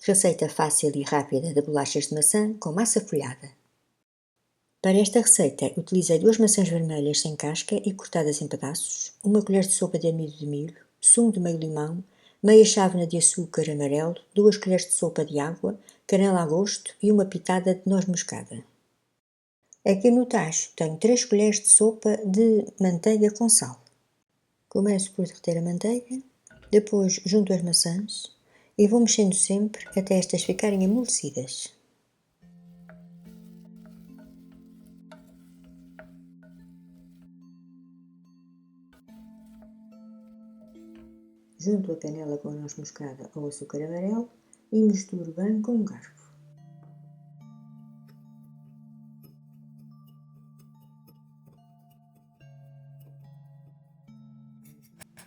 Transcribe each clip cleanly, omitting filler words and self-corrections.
Receita fácil e rápida de bolachas de maçã com massa folhada. Para esta receita, utilizei 2 maçãs vermelhas sem casca e cortadas em pedaços, 1 colher de sopa de amido de milho, sumo de meio limão, meia chávena de açúcar amarelo, 2 colheres de sopa de água, canela a gosto e uma pitada de noz moscada. Aqui no tacho tenho 3 colheres de sopa de manteiga com sal. Começo por derreter a manteiga, depois junto as maçãs e vou mexendo sempre até estas ficarem amolecidas. Junto a canela com a noz moscada ou açúcar amarelo e misturo bem com um garfo.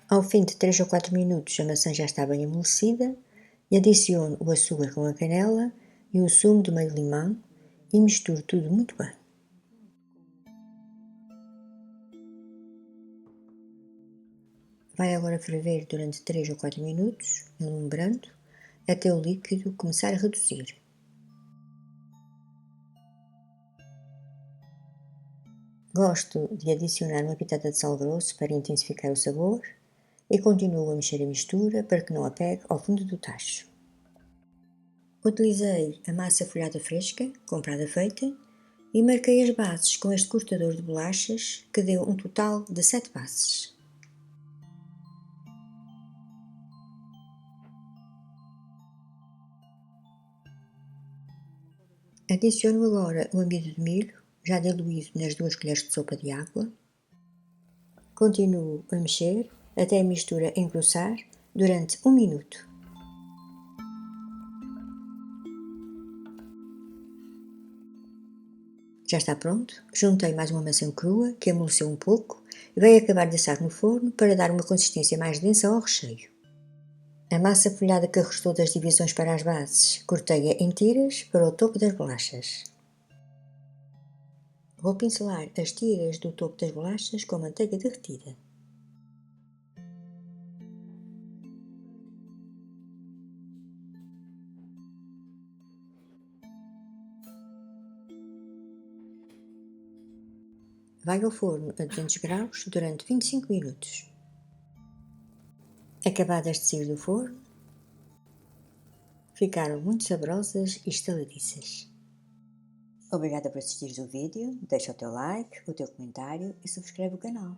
Ao fim de 3 ou 4 minutos a maçã já está bem amolecida e adiciono o açúcar com a canela e o sumo de meio limão e misturo tudo muito bem. Vai agora ferver durante 3 ou 4 minutos, alumbrando, até o líquido começar a reduzir. Gosto de adicionar uma pitada de sal grosso para intensificar o sabor e continuo a mexer a mistura para que não a pegue ao fundo do tacho. Utilizei a massa folhada fresca, comprada feita, e marquei as bases com este cortador de bolachas que deu um total de 7 bases. Adiciono agora o amido de milho, já diluído nas 2 colheres de sopa de água. Continuo a mexer até a mistura engrossar durante 1 minuto. Já está pronto. Juntei mais uma maçã crua que amoleceu um pouco e vai acabar de assar no forno para dar uma consistência mais densa ao recheio. A massa folhada que restou das divisões para as bases, cortei-a em tiras para o topo das bolachas. Vou pincelar as tiras do topo das bolachas com manteiga derretida. Vai ao forno a 200 graus durante 25 minutos. Acabadas de sair do forno, ficaram muito saborosas e estaladiças. Obrigada por assistires o vídeo, deixa o teu like, o teu comentário e subscreve o canal.